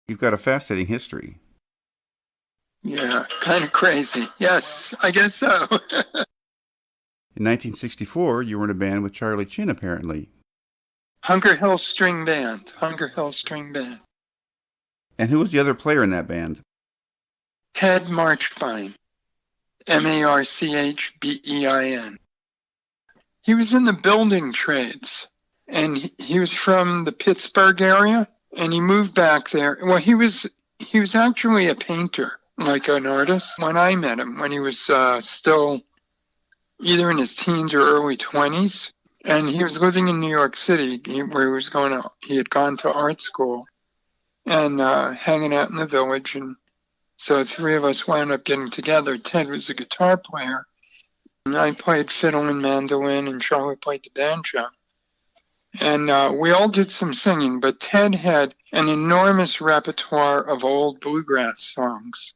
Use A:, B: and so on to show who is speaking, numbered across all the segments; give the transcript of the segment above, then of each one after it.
A: You've got a fascinating history.
B: Yeah, kind of crazy. Yes, I guess so.
A: In 1964, you were in a band with Charlie Chin, apparently.
B: Hunker Hill String Band. Hunker Hill String Band.
A: And who was the other player in that band?
B: Ted Marchbein. Marchbein. He was in the building trades, and he was from the Pittsburgh area, and he moved back there. Well, he was actually a painter, like an artist. When I met him, when he was still either in his teens or early 20s, and he was living in New York City, where he had gone to art school, and hanging out in the village. And so the three of us wound up getting together. Ted was a guitar player, and I played fiddle and mandolin, and Charlie played the banjo. And we all did some singing, but Ted had an enormous repertoire of old bluegrass songs.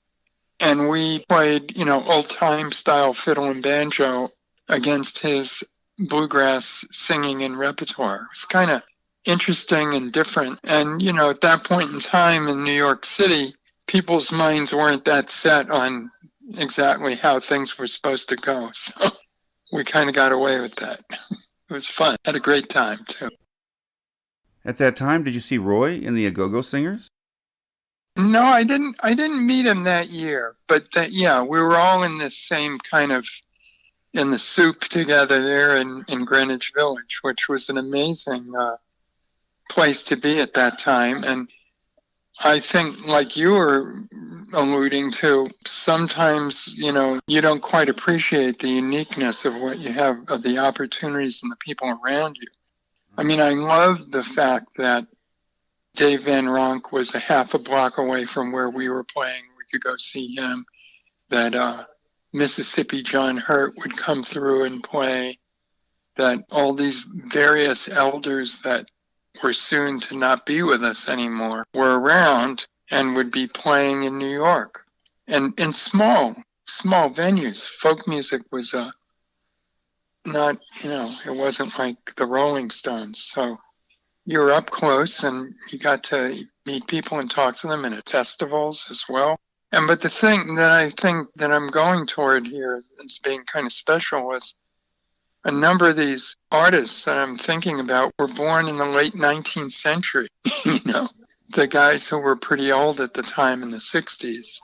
B: And we played, old-time style fiddle and banjo against his bluegrass singing and repertoire. It was kind of interesting and different. And, at that point in time in New York City, people's minds weren't that set on exactly how things were supposed to go. So we kind of got away with that. It was fun. Had a great time, too.
A: At that time, did you see Roy in the Go-Go Singers?
B: No, I didn't meet him that year. But we were all in this same kind of, in the soup together there in Greenwich Village, which was an amazing place to be at that time. And I think, like you were alluding to, sometimes, you don't quite appreciate the uniqueness of what you have, of the opportunities and the people around you. I mean, I love the fact that Dave Van Ronk was a half a block away from where we were playing. We could go see him. That Mississippi John Hurt would come through and play. That all these various elders that were soon to not be with us anymore were around and would be playing in New York. And in small venues. Folk music was not, it wasn't like the Rolling Stones. So you were up close and you got to meet people and talk to them, and at festivals as well. But the thing that I think that I'm going toward here as being kind of special was a number of these artists that I'm thinking about were born in the late 19th century, the guys who were pretty old at the time in the 60s.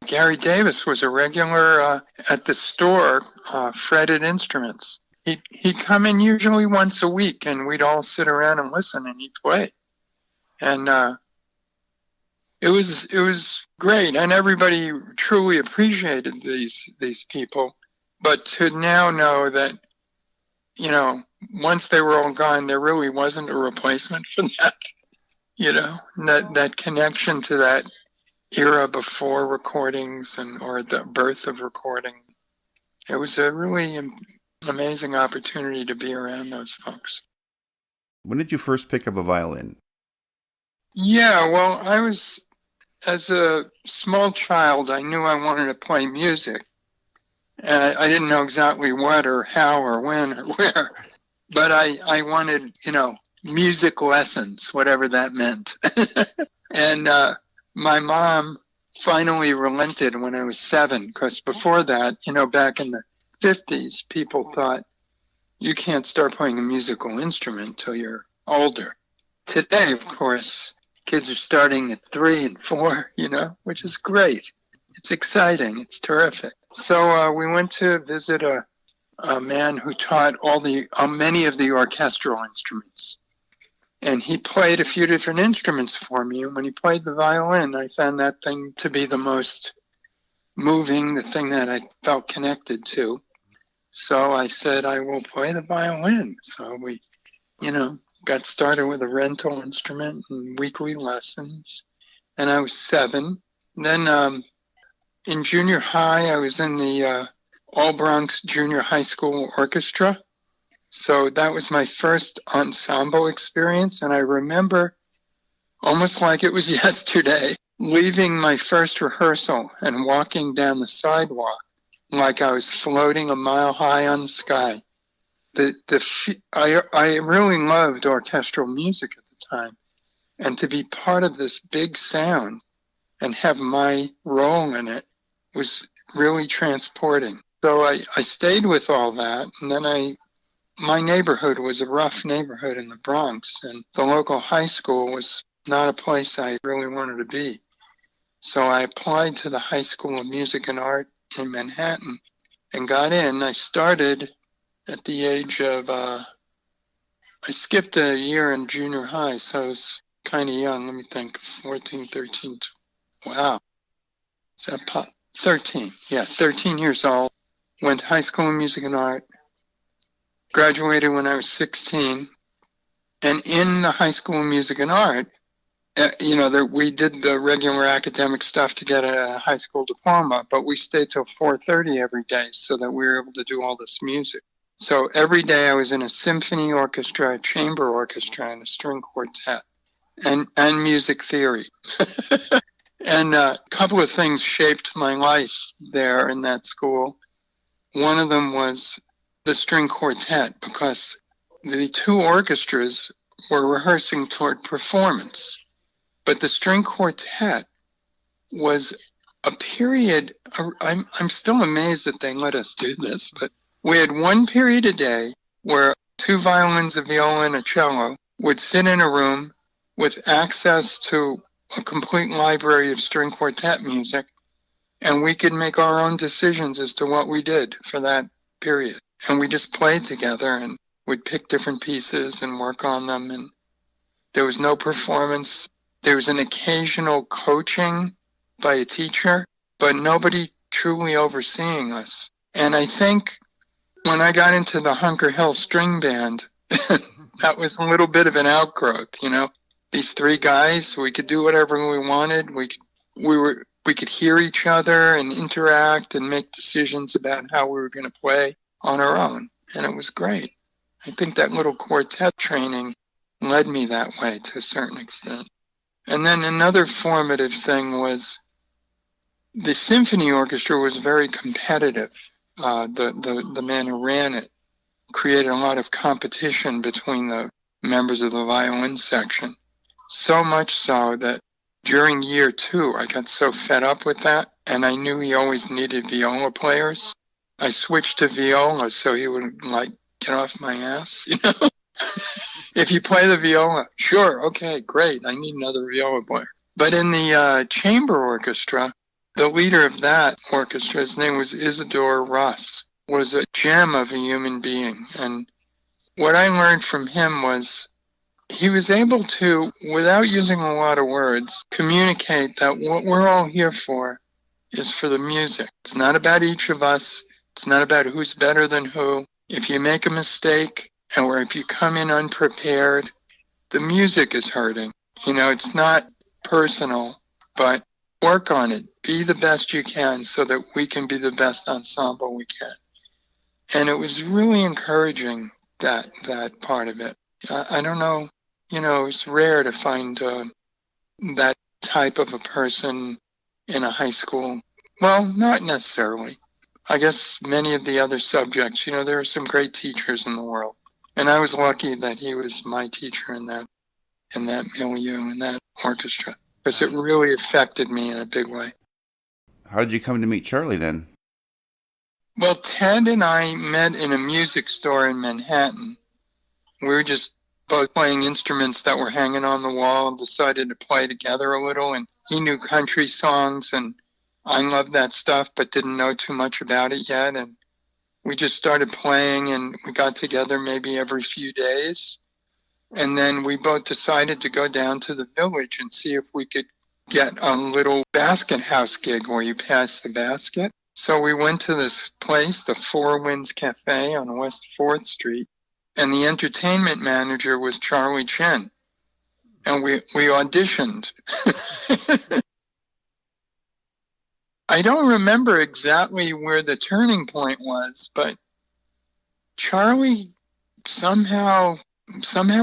B: Gary Davis was a regular at the store, Fretted Instruments. He'd come in usually once a week, and we'd all sit around and listen, and he'd play. And it was great, and everybody truly appreciated these people. But to now know that, once they were all gone, there really wasn't a replacement for that, that connection to that era before recordings or the birth of recording. It was a really amazing opportunity to be around those folks.
A: When did you first pick up a violin?
B: Yeah, well, as a small child, I knew I wanted to play music. And I didn't know exactly what or how or when or where, but I wanted, music lessons, whatever that meant. And my mom finally relented when I was 7, because before that, back in the 50s, people thought you can't start playing a musical instrument till you're older. Today, of course, kids are starting at 3 and 4, which is great. It's exciting. It's terrific. So we went to visit a man who taught many of the orchestral instruments. And he played a few different instruments for me. And when he played the violin, I found that thing to be the most moving, the thing that I felt connected to. So I said, I will play the violin. So we, got started with a rental instrument and weekly lessons. And I was 7. Then in junior high, I was in the All Bronx Junior High School Orchestra. So that was my first ensemble experience. And I remember almost like it was yesterday, leaving my first rehearsal and walking down the sidewalk like I was floating a mile high on the sky. I really loved orchestral music at the time. and to be part of this big sound and have my role in it was really transporting. So I stayed with all that, and then my neighborhood was a rough neighborhood in the Bronx, and the local high school was not a place I really wanted to be. So I applied to the High School of Music and Art in Manhattan and got in. I started at the age of, I skipped a year in junior high, so I was kind of young. Let me think, 14, 13, wow. Is that 13? Yeah, 13 years old. Went to High School of Music and Art. Graduated when I was 16. And in the High School of Music and Art, we did the regular academic stuff to get a high school diploma, but we stayed till 4:30 every day so that we were able to do all this music. So every day I was in a symphony orchestra, a chamber orchestra, and a string quartet, and music theory. And a couple of things shaped my life there in that school. One of them was the string quartet, because the two orchestras were rehearsing toward performance. But the string quartet was a period, I'm still amazed that they let us do this, but we had one period a day where two violins, a viola, and a cello would sit in a room with access to a complete library of string quartet music, and we could make our own decisions as to what we did for that period. And we just played together and would pick different pieces and work on them, and there was no performance. There was an occasional coaching by a teacher, but nobody truly overseeing us. And I think when I got into the Hunker Hill string band, that was a little bit of an outgrowth, These three guys, we could do whatever we wanted. We could hear each other and interact and make decisions about how we were going to play on our own. And it was great. I think that little quartet training led me that way to a certain extent. And then another formative thing was the symphony orchestra was very competitive. The man who ran it created a lot of competition between the members of the violin section. So much so that during year 2, I got so fed up with that, and I knew he always needed viola players. I switched to viola so he would get off my ass, If you play the viola, sure, okay, great, I need another viola player. But in the chamber orchestra, the leader of that orchestra, his name was Isidore Russ, was a gem of a human being. And what I learned from him was he was able to, without using a lot of words, communicate that what we're all here for is for the music. It's not about each of us. It's not about who's better than who. If you make a mistake, or if you come in unprepared, the music is hurting. It's not personal, but work on it. Be the best you can so that we can be the best ensemble we can. And it was really encouraging, that part of it. I don't know, it's rare to find that type of a person in a high school. Well, not necessarily. I guess many of the other subjects, there are some great teachers in the world. And I was lucky that he was my teacher in that milieu, in that orchestra, because it really affected me in a big way.
A: How did you come to meet Charlie then?
B: Well, Ted and I met in a music store in Manhattan. We were just both playing instruments that were hanging on the wall and decided to play together a little. And he knew country songs, and I loved that stuff, but didn't know too much about it yet. And we just started playing, and we got together maybe every few days. And then we both decided to go down to the village and see if we could get a little basket house gig where you pass the basket. So we went to this place, the Four Winds Cafe on West 4th Street, and the entertainment manager was Charlie Chin. And we auditioned. I don't remember exactly where the turning point was, but Charlie, somehow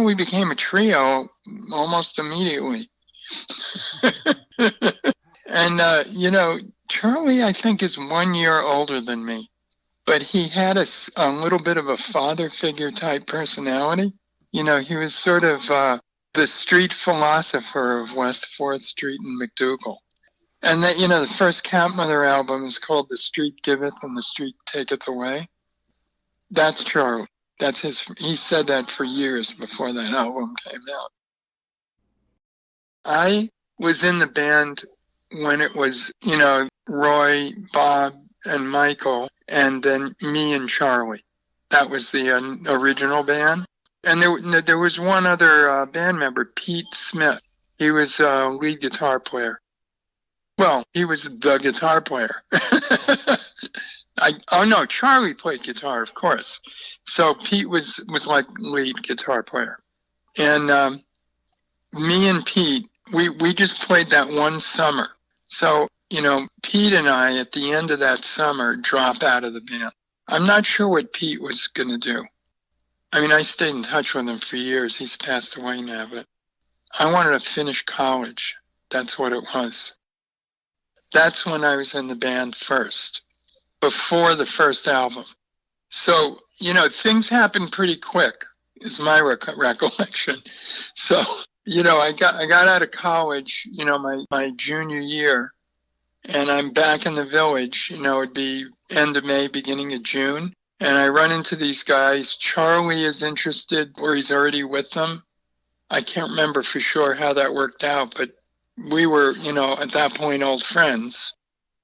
B: we became a trio almost immediately. And, Charlie, I think, is 1 year older than me, but he had a little bit of a father figure type personality. He was sort of the street philosopher of West 4th Street in McDougal. And that, the first Cat Mother album is called The Street Giveth and the Street Taketh Away. That's Charlie. He said that for years before that album came out. I was in the band when it was, Roy, Bob, and Michael, and then me and Charlie. That was the original band. And there was one other band member, Pete Smith. He was a lead guitar player. Well, he was the guitar player. Charlie played guitar, of course. So Pete was like lead guitar player. And me and Pete, we just played that one summer. So, Pete and I, at the end of that summer, dropped out of the band. I'm not sure what Pete was going to do. I mean, I stayed in touch with him for years. He's passed away now, but I wanted to finish college. That's what it was. That's when I was in the band first, before the first album. So, things happened pretty quick, is my recollection. So, I got out of college, my junior year, and I'm back in the village. It'd be end of May, beginning of June. And I run into these guys. Charlie is interested, or he's already with them. I can't remember for sure how that worked out, but we were, at that point, old friends.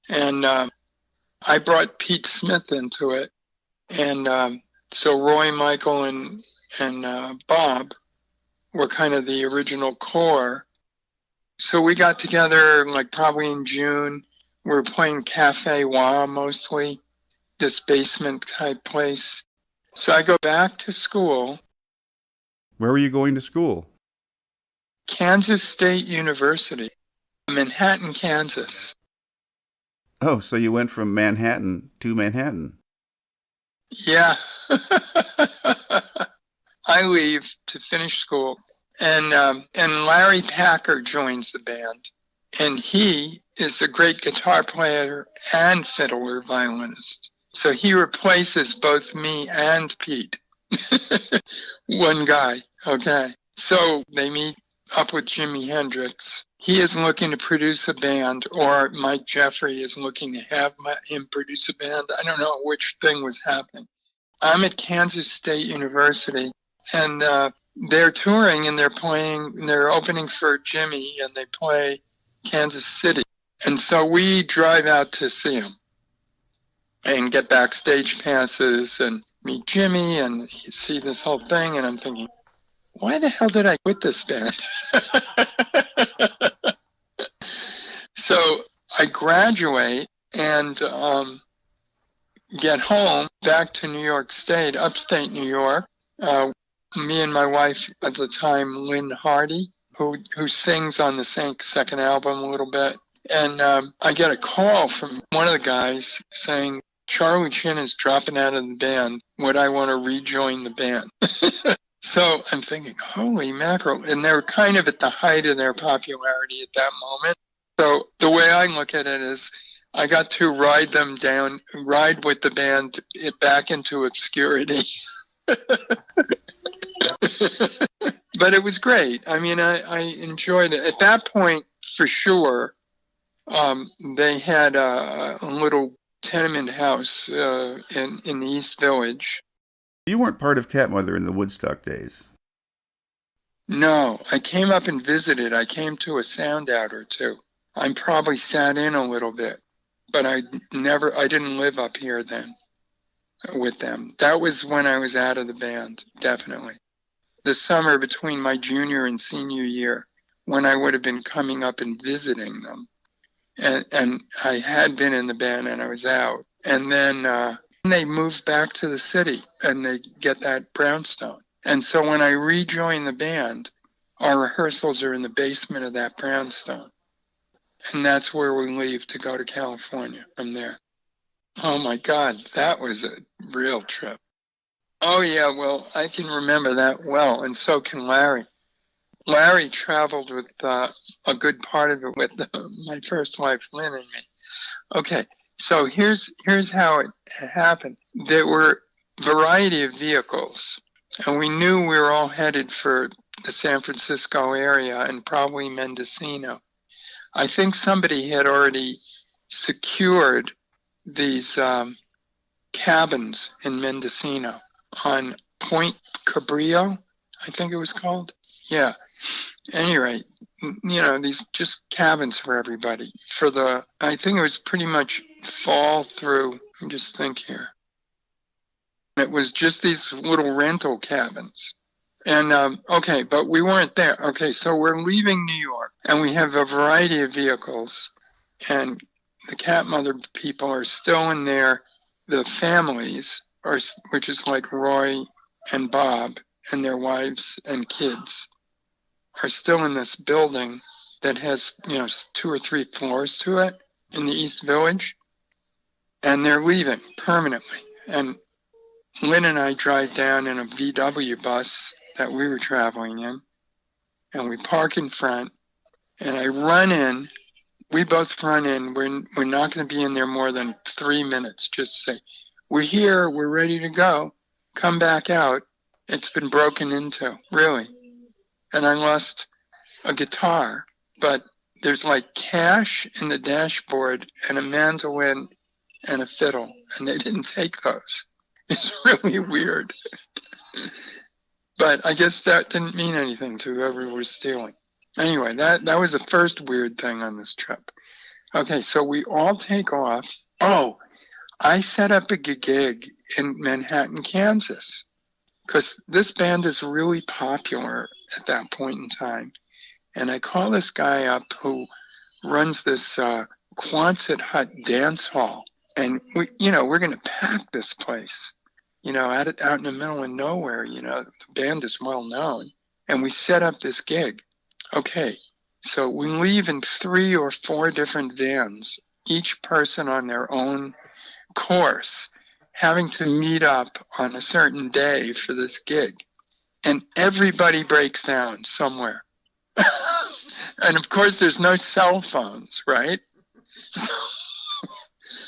B: And I brought Pete Smith into it. And so Roy, Michael, and Bob were kind of the original core. So we got together probably in June. We were playing Cafe Wah mostly, this basement type place. So I go back to school.
A: Where were you going to school?
B: Kansas State University, Manhattan, Kansas.
A: Oh, so you went from Manhattan to Manhattan.
B: Yeah. I leave to finish school, and Larry Packer joins the band, and he is a great guitar player and fiddler violinist. So he replaces both me and Pete. One guy, okay. So they meet up with Jimi Hendrix. He is looking to produce a band, or Mike Jeffery is looking to have him produce a band. I don't know which thing was happening. I'm at Kansas State University, and they're touring, and they're opening for Jimi, and they play Kansas City. And so we drive out to see them and get backstage passes and meet Jimi and see this whole thing. And I'm thinking, why the hell did I quit this band? So I graduate and get home back to New York State, upstate New York. Me and my wife at the time, Lynn Hardy, who sings on the second album a little bit. And I get a call from one of the guys saying, Charlie Chin is dropping out of the band. Would I want to rejoin the band? So I'm thinking, holy mackerel. And they're kind of at the height of their popularity at that moment. So the way I look at it is I got to ride with the band back into obscurity. But it was great. I mean, I enjoyed it. At that point, for sure, they had a little tenement house in the East Village.
A: You weren't part of Cat Mother in the Woodstock days.
B: No, I came up and visited. I came to a sound out or two. I probably sat in a little bit, but I didn't live up here then with them. That was when I was out of the band, definitely. The summer between my junior and senior year, when I would have been coming up and visiting them. And I had been in the band and I was out. And then they moved back to the city and they get that brownstone. And so when I rejoined the band, our rehearsals are in the basement of that brownstone. And that's where we leave to go to California from there. Oh my God, that was a real trip. Oh yeah, well, I can remember that well, and so can Larry. Larry traveled with a good part of it with my first wife, Lynn, and me. Okay, so here's how it happened. There were a variety of vehicles, and we knew we were all headed for the San Francisco area and probably Mendocino. I think somebody had already secured these cabins in Mendocino on Point Cabrillo, I think it was called. Yeah. Any rate, these just cabins for everybody. I think it was pretty much fall through, let me just think here. It was just these little rental cabins. And, okay, but we weren't there. Okay, so we're leaving New York, and we have a variety of vehicles, and the Cat Mother people are still in there. The families, which is like Roy and Bob and their wives and kids, are still in this building that has, 2 or 3 floors to it in the East Village, and they're leaving permanently. And Lynn and I drive down in a VW bus that we were traveling in, and we park in front, and I run in. We both run in. We're not going to be in there more than 3 minutes. Just say, we're here, we're ready to go. Come back out. It's been broken into, really. And I lost a guitar, but there's like cash in the dashboard and a mandolin and a fiddle, and they didn't take those. It's really weird. But I guess that didn't mean anything to whoever was stealing. Anyway, that was the first weird thing on this trip. Okay, so we all take off. Oh, I set up a gig in Manhattan, Kansas, because this band is really popular at that point in time. And I call this guy up who runs this Quonset hut dance hall. And we're going to pack this place, out in the middle of nowhere. The band is well known. And we set up this gig. Okay, so we leave in 3 or 4 different vans, each person on their own course, having to meet up on a certain day for this gig. And everybody breaks down somewhere. And of course, there's no cell phones, right?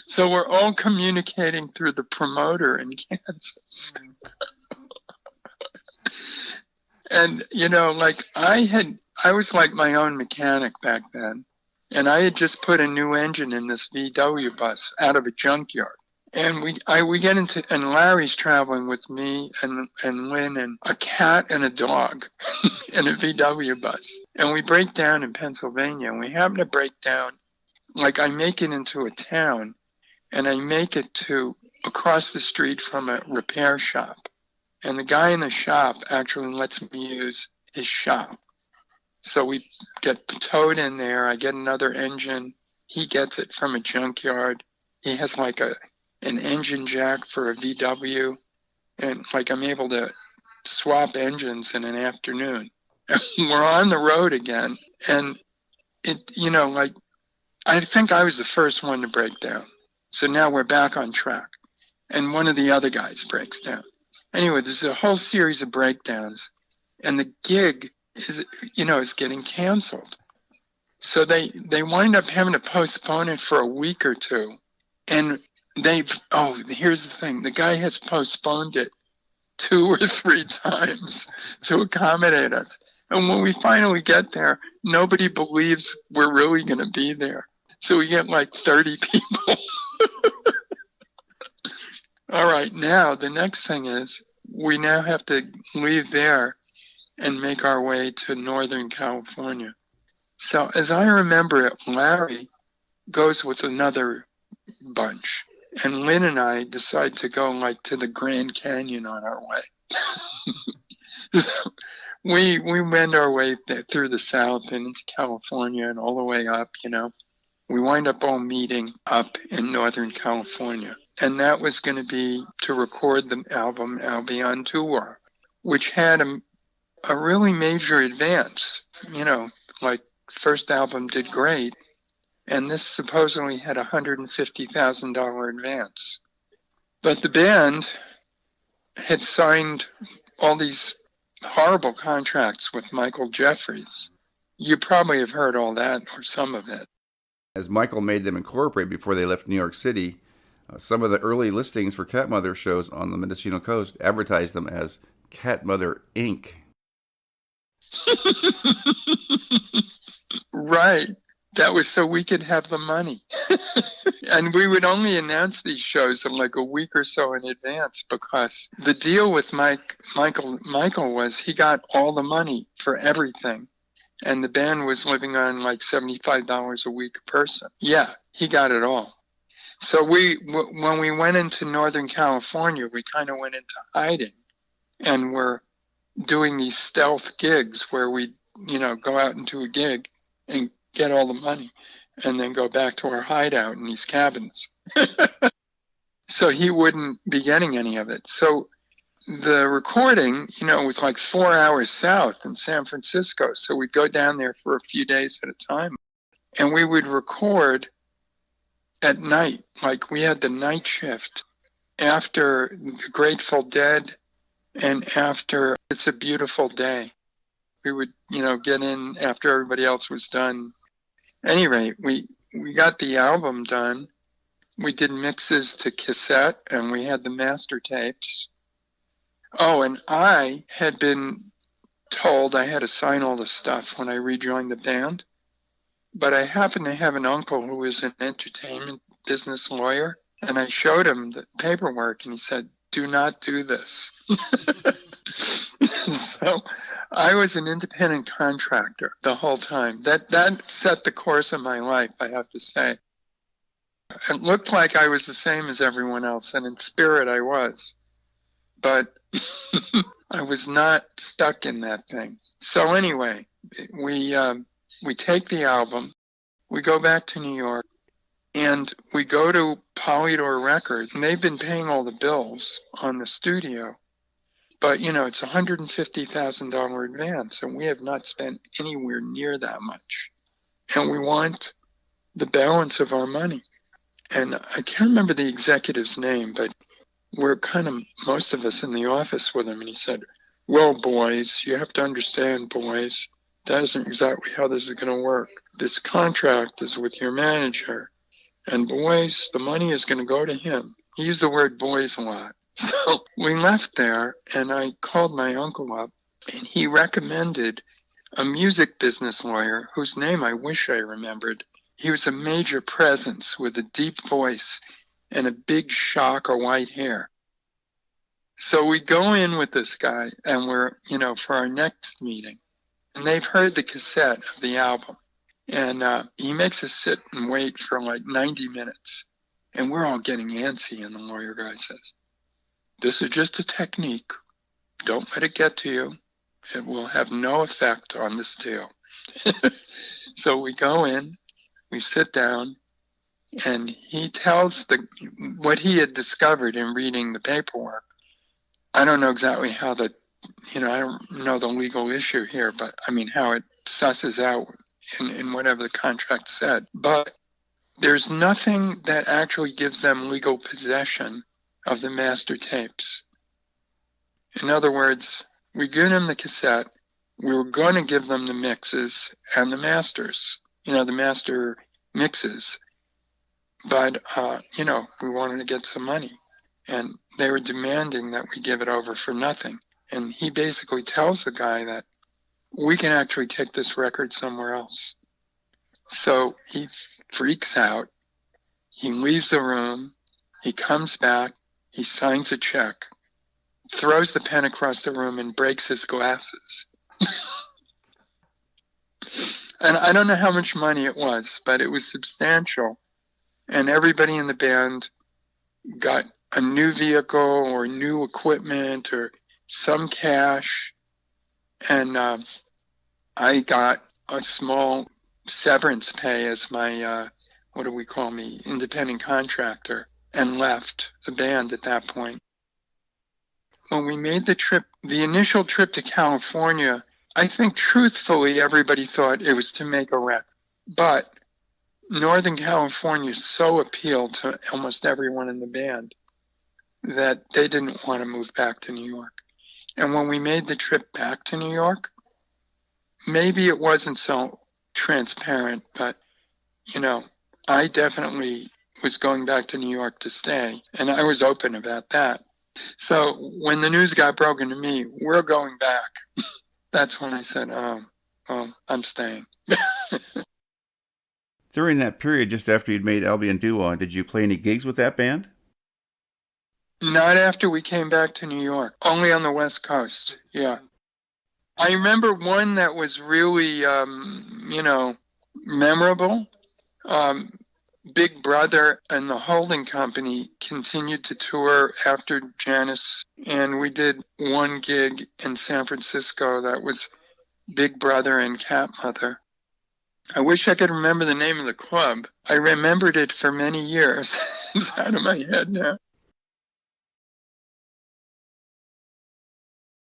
B: So we're all communicating through the promoter in Kansas. And, I was like my own mechanic back then. And I had just put a new engine in this VW bus out of a junkyard. And we get into, and Larry's traveling with me and Lynn and a cat and a dog in a VW bus. And we break down in Pennsylvania, and we happen to break down, I make it into a town, and I make it to across the street from a repair shop. And the guy in the shop actually lets me use his shop. So we get towed in there. I get another engine. He gets it from a junkyard. He has an engine jack for a VW. And I'm able to swap engines in an afternoon. And we're on the road again. And I think I was the first one to break down. So now we're back on track. And one of the other guys breaks down. Anyway, there's a whole series of breakdowns. And the gig is getting canceled. So they wind up having to postpone it for a week or 2. And here's the thing. The guy has postponed it 2 or 3 times to accommodate us. And when we finally get there, nobody believes we're really going to be there. So we get 30 people. All right, now the next thing is we now have to leave there and make our way to Northern California. So as I remember it, Larry goes with another bunch. And Lynn and I decide to go to the Grand Canyon on our way. So we wend our way through the South and into California and all the way up, We wind up all meeting up in Northern California. And that was going to be to record the album Albion Doo-Wah, which had a really major advance. First album did great. And this supposedly had a $150,000 advance. But the band had signed all these horrible contracts with Michael Jefferey. You probably have heard all that or some of it.
A: As Michael made them incorporate before they left New York City, some of the early listings for Cat Mother shows on the Mendocino coast advertised them as Cat Mother Inc.
B: Right. That was so we could have the money. And we would only announce these shows in like a week or so in advance, because the deal with Michael was he got all the money for everything. And the band was living on like $75 a week a person. Yeah, he got it all. So when we went into Northern California, we kind of went into hiding, and we're doing these stealth gigs where we, go out into a gig and get all the money and then go back to our hideout in these cabins. So he wouldn't be getting any of it. So the recording, was like 4 hours south in San Francisco. So we'd go down there for a few days at a time, and we would record at night. Like we had the night shift after the Grateful Dead and after It's a Beautiful Day. We would, get in after everybody else was done. Anyway, we got the album done. We did mixes to cassette, and we had the master tapes. Oh, and I had been told I had to sign all the stuff when I rejoined the band. But I happened to have an uncle who was an entertainment business lawyer, and I showed him the paperwork, and he said, "Do not do this." So I was an independent contractor the whole time. That set the course of my life, I have to say. It looked like I was the same as everyone else, and in spirit I was. But I was not stuck in that thing. So anyway, we take the album, we go back to New York, and we go to Polydor Records, and they've been paying all the bills on the studio. But, it's $150,000 advance, and we have not spent anywhere near that much. And we want the balance of our money. And I can't remember the executive's name, but we're kind of, most of us in the office with him, and he said, "Well, boys, you have to understand, boys, that isn't exactly how this is going to work. This contract is with your manager, and boys, the money is going to go to him." He used the word boys a lot. So we left there, and I called my uncle up, and he recommended a music business lawyer whose name I wish I remembered. He was a major presence with a deep voice and a big shock of white hair. So we go in with this guy, and we're, for our next meeting, and they've heard the cassette of the album. And he makes us sit and wait for like 90 minutes. And we're all getting antsy, and the lawyer guy says, "This is just a technique. Don't let it get to you. It will have no effect on this deal." So we go in, we sit down, and he tells what he had discovered in reading the paperwork. I don't know exactly how I don't know the legal issue here, but I mean how it susses out in whatever the contract said. But there's nothing that actually gives them legal possession of the master tapes. In other words, we give them the cassette, we were going to give them the mixes and the masters, the master mixes. But, we wanted to get some money, and they were demanding that we give it over for nothing. And he basically tells the guy that we can actually take this record somewhere else. So he freaks out. He leaves the room. He comes back. He signs a check, throws the pen across the room, and breaks his glasses. And I don't know how much money it was, but it was substantial. And everybody in the band got a new vehicle or new equipment or some cash. And I got a small severance pay as my, independent contractor, and left the band at that point. When we made the initial trip to California, I think truthfully everybody thought it was to make a record. But Northern California so appealed to almost everyone in the band that they didn't want to move back to New York. And when we made the trip back to New York, maybe it wasn't so transparent, but, I definitely was going back to New York to stay, and I was open about that. So when the news got broken to me, we're going back, that's when I said, I'm staying.
A: During that period, just after you'd made Albion Doo-Wah, did you play any gigs with that band?
B: Not after we came back to New York, only on the West Coast. Yeah. I remember one that was really, memorable. Um, Big Brother and the holding company continued to tour after Janice, and we did one gig in San Francisco that was Big Brother and Cat Mother. I wish I could remember the name of the club. I remembered it for many years. It's out of my head now.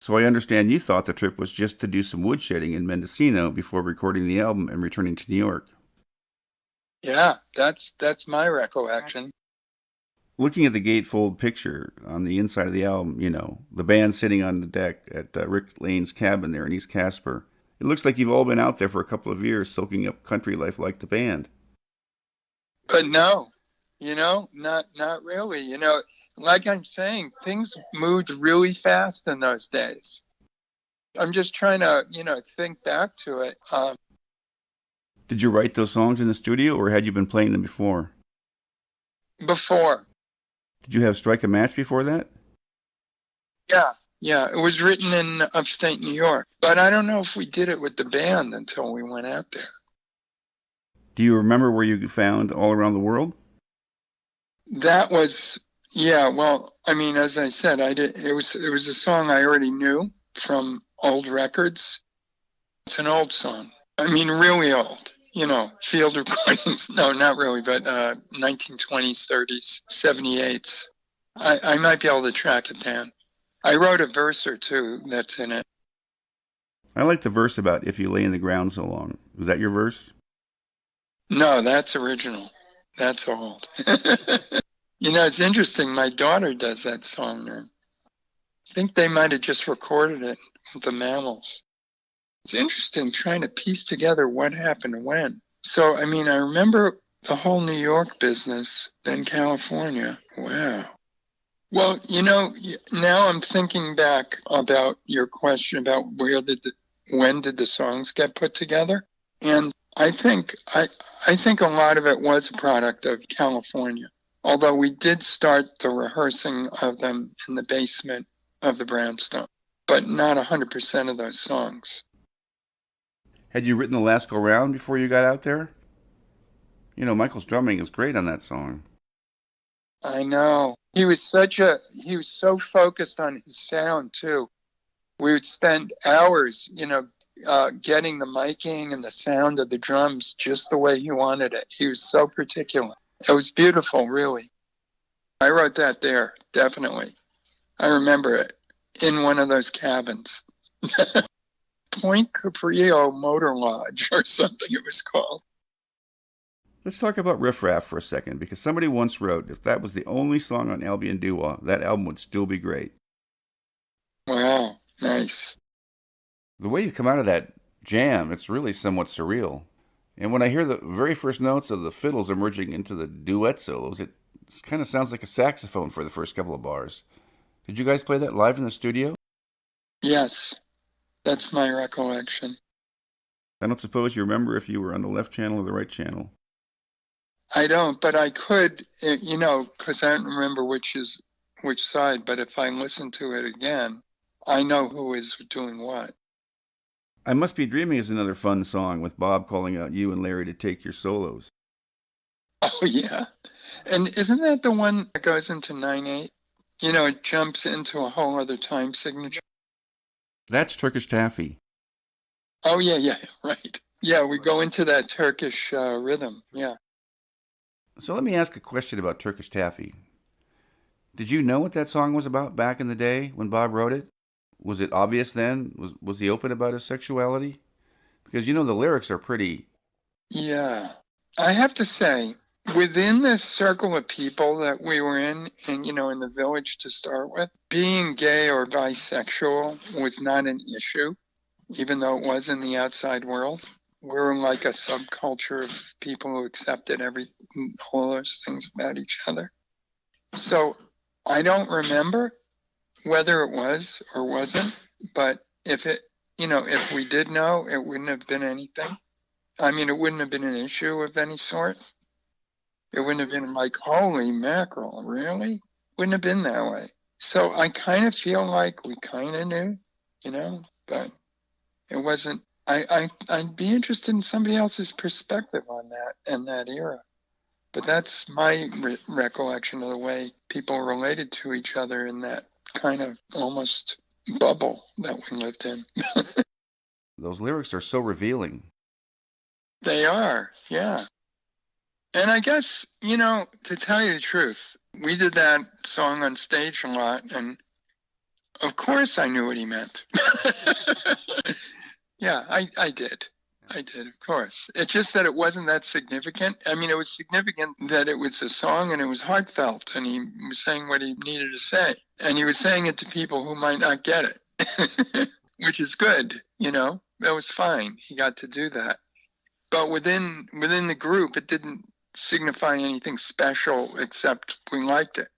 A: So I understand you thought the trip was just to do some woodshedding in Mendocino before recording the album and returning to New York.
B: Yeah, that's my recollection.
A: Looking at the gatefold picture on the inside of the album, the band sitting on the deck at Rick Lane's cabin there in East Casper, it looks like you've all been out there for a couple of years soaking up country life like the band.
B: But no, not really. Like I'm saying, things moved really fast in those days. I'm just trying to, think back to it.
A: Did you write those songs in the studio, or had you been playing them before?
B: Before.
A: Did you have Strike a Match before that?
B: Yeah, it was written in upstate New York. But I don't know if we did it with the band until we went out there.
A: Do you remember where you found All Around the World?
B: That was, well, I mean, as I said, it was a song I already knew from old records. It's an old song. I mean, really old. Field recordings. No, not really, but 1920s, 30s, 78s. I might be able to track it down. I wrote a verse or two that's in it.
A: I like the verse about if you lay in the ground so long. Was that your verse?
B: No, that's original. That's old. It's interesting. My daughter does that song now. I think they might have just recorded it with the Mammals. It's interesting trying to piece together what happened when. So, I mean, I remember the whole New York business, then California. Wow. Well, now I'm thinking back about your question about when did the songs get put together? And I think a lot of it was a product of California. Although we did start the rehearsing of them in the basement of the Brownstone, but not 100% of those songs.
A: Had you written the last go round before you got out there? Michael's drumming is great on that song.
B: I know. He was so focused on his sound too. We would spend hours, getting the miking and the sound of the drums just the way he wanted it. He was so particular. It was beautiful, really. I wrote that there, definitely. I remember it in one of those cabins. Point Caprio Motor Lodge or something it was called.
A: Let's talk about Riff Raff for a second, because somebody once wrote, if that was the only song on Albion Doo-Wah, that album would still be great.
B: Wow, nice.
A: The way you come out of that jam, it's really somewhat surreal. And when I hear the very first notes of the fiddles emerging into the duet solos, it kind of sounds like a saxophone for the first couple of bars. Did you guys play that live in the studio?
B: Yes, that's my recollection.
A: I don't suppose you remember if you were on the left channel or the right channel.
B: I don't, but I could, because I don't remember which side, but if I listen to it again, I know who is doing what.
A: I Must Be Dreaming is another fun song with Bob calling out you and Larry to take your solos.
B: Oh, yeah. And isn't that the one that goes into 9/8? It jumps into a whole other time signature.
A: That's Turkish Taffy.
B: Oh, yeah, right. Yeah, we go into that Turkish rhythm, yeah.
A: So let me ask a question about Turkish Taffy. Did you know what that song was about back in the day when Bob wrote it? Was it obvious then? Was he open about his sexuality? Because the lyrics are pretty...
B: Yeah. I have to say, within this circle of people that we were in the village to start with, being gay or bisexual was not an issue, even though it was in the outside world. We were like a subculture of people who accepted all those things about each other. So I don't remember whether it was or wasn't, but if if we did know, it wouldn't have been anything. I mean, it wouldn't have been an issue of any sort. It wouldn't have been like, holy mackerel, really? Wouldn't have been that way. So I kind of feel like we kind of knew, but it wasn't. I'd be interested in somebody else's perspective on that and that era. But that's my recollection of the way people related to each other in that kind of almost bubble that we lived in.
A: Those lyrics are so revealing.
B: They are, yeah. And I guess, to tell you the truth, we did that song on stage a lot, and of course I knew what he meant. Yeah, I did. I did, of course. It's just that it wasn't that significant. I mean, it was significant that it was a song and it was heartfelt, and he was saying what he needed to say. And he was saying it to people who might not get it, which is good, That was fine. He got to do that. But within the group, it didn't signify anything special except we liked it.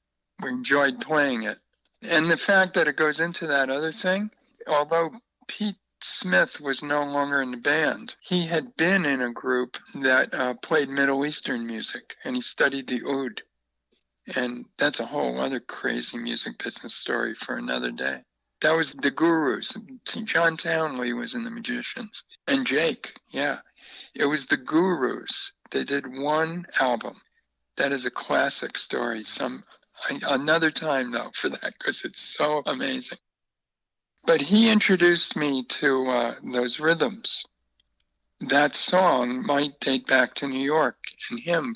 B: We enjoyed playing it. And the fact that it goes into that other thing, although Pete Smith was no longer in the band, he had been in a group that played Middle Eastern music, and he studied the oud. And that's a whole other crazy music business story for another day. That was the Gurus. John Townley was in the Magicians. And Jake, yeah. It was the Gurus. They did one album. That is a classic story. Another time, though, for that, because it's so amazing. But he introduced me to those rhythms. That song might date back to New York and him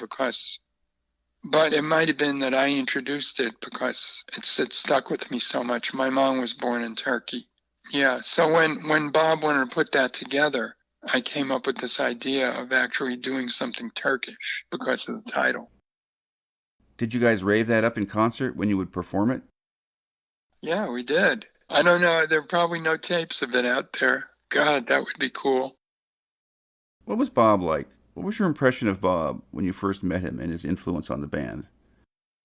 B: but it might have been that I introduced it because it stuck with me so much. My mom was born in Turkey. Yeah, so when Bob wanted to put that together, I came up with this idea of actually doing something Turkish because of the title.
A: Did you guys rave that up in concert when you would perform it?
B: Yeah, we did. I don't know. There are probably no tapes of it out there. God, that would be cool.
A: What was Bob like? What was your impression of Bob when you first met him and his influence on the band?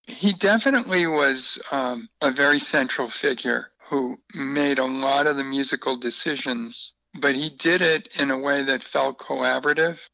B: He definitely was a very central figure who made a lot of the musical decisions, but he did it in a way that felt collaborative.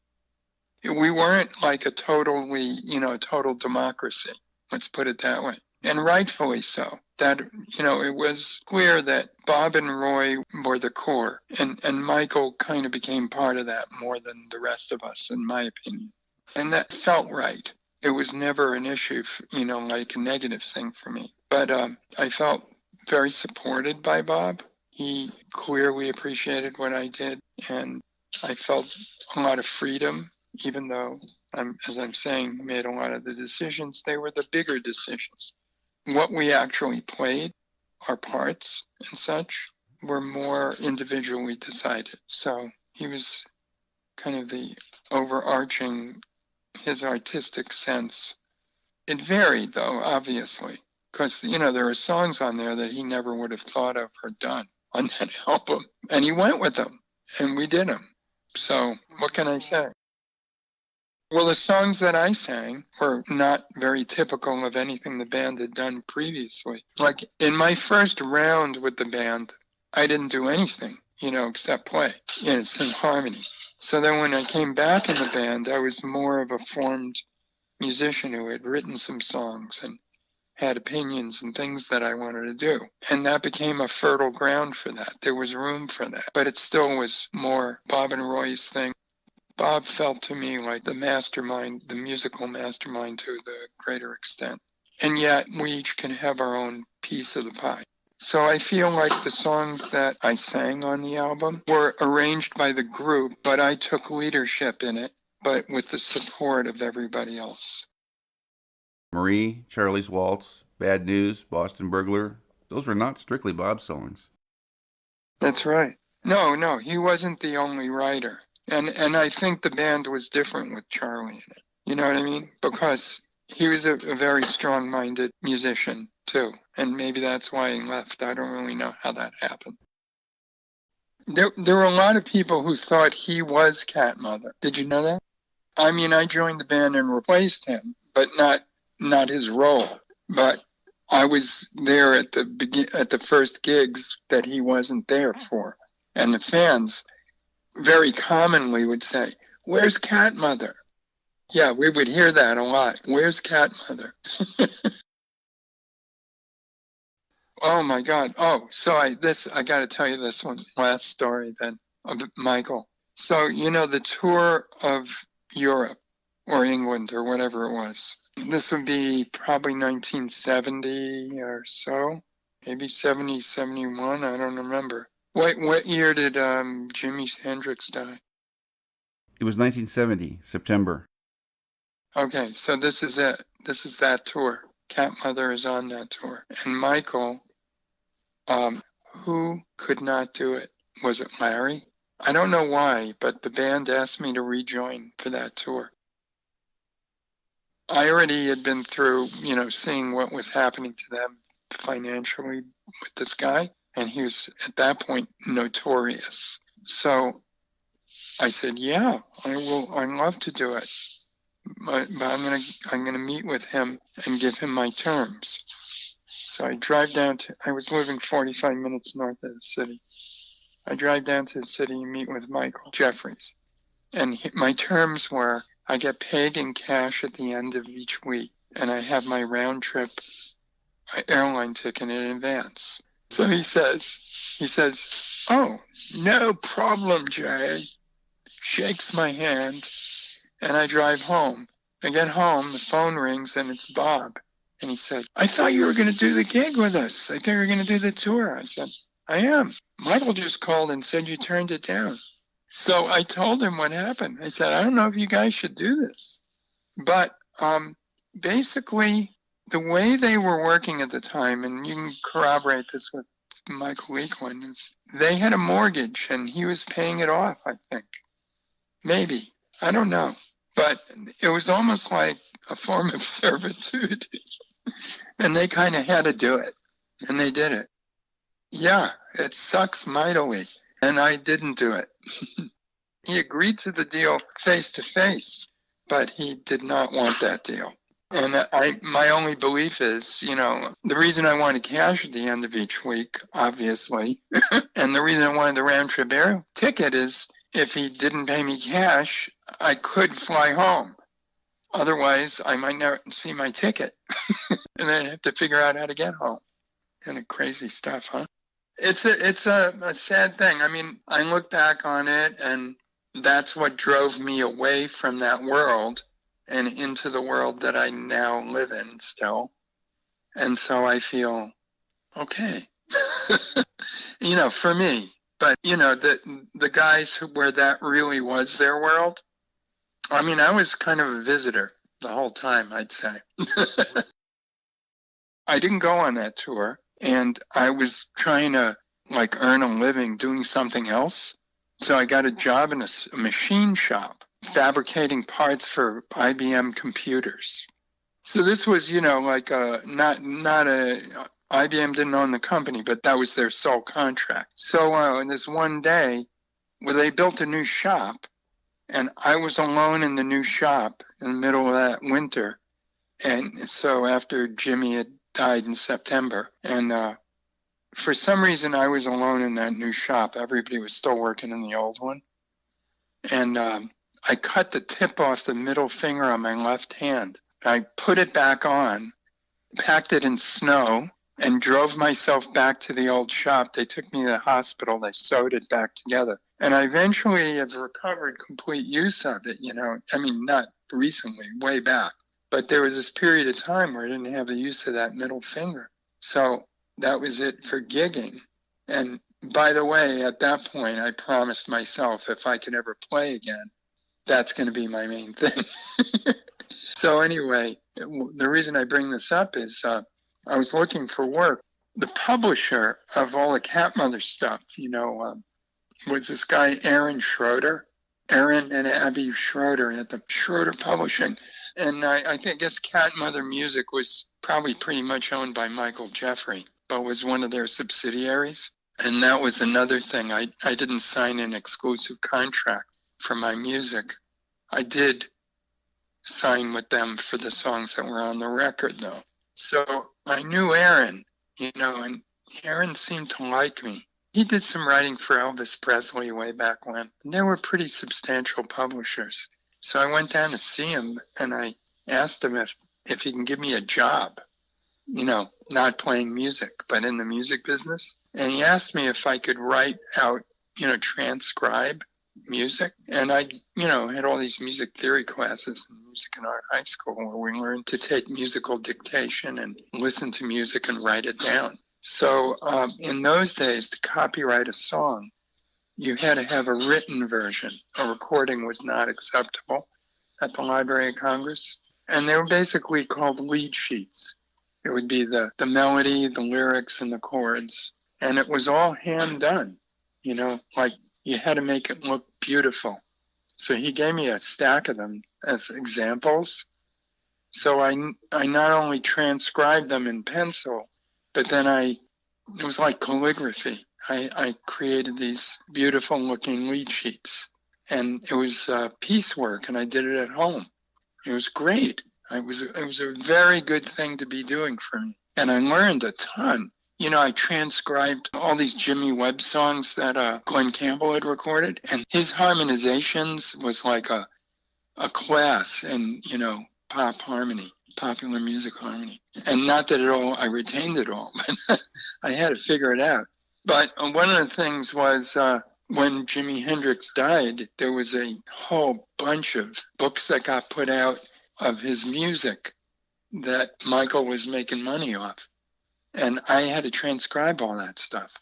B: We weren't like a total democracy. Let's put it that way. And rightfully so. That, it was clear that Bob and Roy were the core, and Michael kind of became part of that more than the rest of us, in my opinion. And that felt right. It was never an issue, like a negative thing for me. But I felt very supported by Bob. He clearly appreciated what I did, and I felt a lot of freedom, even though, as I'm saying, made a lot of the decisions. They were the bigger decisions. What we actually played, our parts and such, were more individually decided. So he was kind of the overarching, his artistic sense. It varied, though, obviously, because, there are songs on there that he never would have thought of or done on that album. And he went with them, and we did them. So what can I say? Well, the songs that I sang were not very typical of anything the band had done previously. Like in my first round with the band, I didn't do anything, except play, sing harmony. So then when I came back in the band, I was more of a formed musician who had written some songs and had opinions and things that I wanted to do. And that became a fertile ground for that. There was room for that. But it still was more Bob and Roy's thing. Bob felt to me like the mastermind, the musical mastermind to the greater extent. And yet we each can have our own piece of the pie. So I feel like the songs that I sang on the album were arranged by the group, but I took leadership in it, but with the support of everybody else.
A: Marie, Charlie's Waltz, Bad News, Boston Burglar, those were not strictly Bob's songs.
B: That's right. No, he wasn't the only writer. And I think the band was different with Charlie in it. You know what I mean? Because he was a very strong-minded musician, too. And maybe that's why he left. I don't really know how that happened. There were a lot of people who thought he was Cat Mother. Did you know that? I mean, I joined the band and replaced him, but not his role. But I was there at the first gigs that he wasn't there for. And the fans very commonly would say, "Where's Cat Mother?" Yeah, we would hear that a lot. "Where's Cat Mother?" Oh my God. Oh, so I got to tell you this one last story then of Michael. So, the tour of Europe or England or whatever it was. This would be probably 1970 or so, maybe 70, 71. I don't remember. What year did Jimi Hendrix die?
A: It was 1970, September.
B: Okay, so this is it. This is that tour. Cat Mother is on that tour. And Michael, who could not do it? Was it Larry? I don't know why, but the band asked me to rejoin for that tour. I already had been through, seeing what was happening to them financially with this guy, and he was at that point notorious. So I said, "Yeah, I will. I'd love to do it, but I'm gonna meet with him and give him my terms." So I drive down to. I was living 45 minutes north of the city. I drive down to the city and meet with Michael Jeffery, and my terms were: I get paid in cash at the end of each week, and I have my round trip airline ticket in advance. So he says, "Oh, no problem, Jay." Shakes my hand, and I drive home. I get home, the phone rings, and it's Bob. And he said, "I thought you were going to do the gig with us. I thought you were going to do the tour." I said, "I am. Michael just called and said you turned it down." So I told him what happened. I said, "I don't know if you guys should do this." But basically, the way they were working at the time, and you can corroborate this with Michael Leaklin, is they had a mortgage and he was paying it off, I think. Maybe. I don't know. But it was almost like a form of servitude. And they kind of had to do it. And they did it. Yeah, it sucks mightily. And I didn't do it. He agreed to the deal face to face, but he did not want that deal. And my only belief is, the reason I wanted cash at the end of each week, obviously, and the reason I wanted the round trip air ticket is if he didn't pay me cash, I could fly home. Otherwise, I might never see my ticket. And then I'd have to figure out how to get home. Kind of crazy stuff, huh? It's a sad thing. I mean, I look back on it, and that's what drove me away from that world and into the world that I now live in still. And so I feel okay, for me. But the guys where that really was their world. I mean, I was kind of a visitor the whole time, I'd say. I didn't go on that tour, and I was trying to earn a living doing something else. So I got a job in a machine shop fabricating parts for IBM computers. So this was, not a IBM didn't own the company, but that was their sole contract. So in this one day, they built a new shop, and I was alone in the new shop in the middle of that winter. And so after Jimi had died in September, and for some reason I was alone in that new shop. Everybody was still working in the old one. And I cut the tip off the middle finger on my left hand. I put it back on, packed it in snow, and drove myself back to the old shop. They took me to the hospital. They sewed it back together. And I eventually have recovered complete use of it, I mean, not recently, way back. But there was this period of time where I didn't have the use of that middle finger. So that was it for gigging. And by the way, at that point, I promised myself if I could ever play again, that's going to be my main thing. So anyway, the reason I bring this up is I was looking for work. The publisher of all the Cat Mother stuff, was this guy, Aaron Schroeder. Aaron and Abby Schroeder at the Schroeder Publishing. And I guess Cat Mother Music was probably pretty much owned by Michael Jefferey, but was one of their subsidiaries. And that was another thing. I didn't sign an exclusive contract for my music. I did sign with them for the songs that were on the record, though. So I knew Aaron, and Aaron seemed to like me. He did some writing for Elvis Presley way back when. And they were pretty substantial publishers. So I went down to see him and I asked him if he can give me a job, not playing music, but in the music business. And he asked me if I could write out, transcribe music. And I, had all these music theory classes in music and art high school where we learned to take musical dictation and listen to music and write it down. So in those days, to copyright a song, you had to have a written version. A recording was not acceptable at the Library of Congress. And they were basically called lead sheets. It would be the melody, the lyrics, and the chords. And it was all hand done, like you had to make it look beautiful. So he gave me a stack of them as examples. So I not only transcribed them in pencil, but then it was like calligraphy. I created these beautiful looking lead sheets. And it was piecework, and I did it at home. It was great. It was a very good thing to be doing for me. And I learned a ton. I transcribed all these Jimi Webb songs that Glenn Campbell had recorded. And his harmonizations was like a class in, pop harmony, popular music harmony. And not that I retained it all, but I had to figure it out. But one of the things was when Jimi Hendrix died, there was a whole bunch of books that got put out of his music that Michael was making money off. And I had to transcribe all that stuff.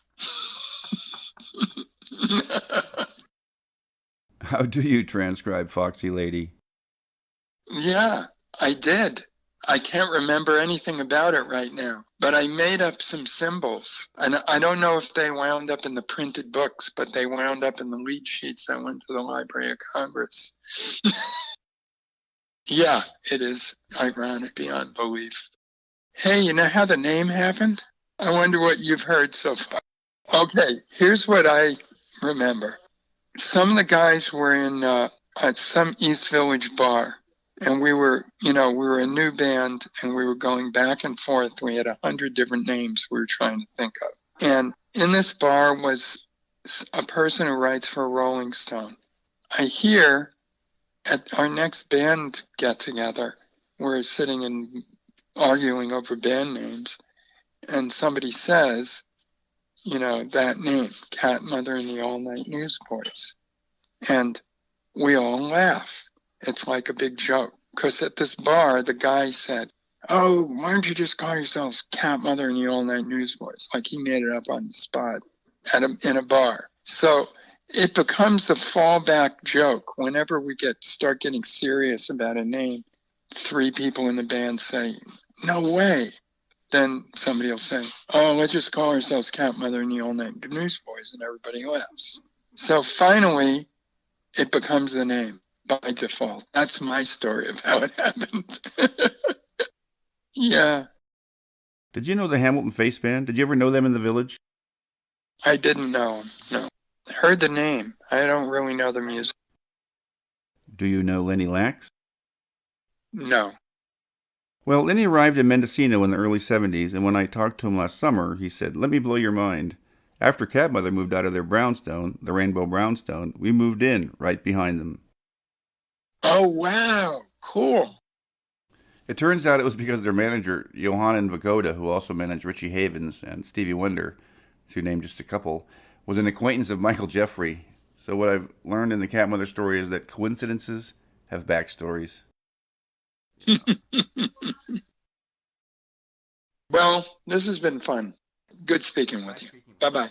A: How do you transcribe, Foxy Lady?
B: Yeah, I did. I can't remember anything about it right now, but I made up some symbols. And I don't know if they wound up in the printed books, but they wound up in the lead sheets that went to the Library of Congress. Yeah, it is ironic beyond belief. Hey, you know how the name happened? I wonder what you've heard so far. Okay, here's what I remember. Some of the guys were in at some East Village bar, and we were a new band, and we were going back and forth. We had 100 different names we were trying to think of. And in this bar was a person who writes for Rolling Stone. I hear at our next band get-together, we're sitting and arguing over band names, and somebody says, that name, Cat Mother and the All Night Newsboys. And we all laugh. It's like a big joke. Because at this bar, the guy said, "Oh, why don't you just call yourselves Cat Mother and the All Night Newsboys?" Like he made it up on the spot in a bar. So it becomes the fallback joke. Whenever we start getting serious about a name, 3 people in the band say, "No way." Then somebody will say, "Oh, let's just call ourselves Cat Mother and the All Night Newsboys," and everybody laughs. So finally, it becomes the name by default. That's my story of how it happened. Yeah.
A: Did you know the Hamilton Face Band? Did you ever know them in the Village?
B: I didn't know, no. I heard the name. I don't really know the music.
A: Do you know Lenny Lax?
B: No.
A: Well, Lenny arrived in Mendocino in the early 70s, and when I talked to him last summer, he said, "Let me blow your mind. After Cat Mother moved out of their brownstone, the Rainbow Brownstone, we moved in right behind them."
B: Oh, wow. Cool.
A: It turns out it was because their manager, Johann Vagoda, who also managed Richie Havens and Stevie Wonder, to name just a couple, was an acquaintance of Michael Jeffery. So what I've learned in the Cat Mother story is that coincidences have backstories.
B: Well, this has been fun. Good speaking with you. Bye-bye.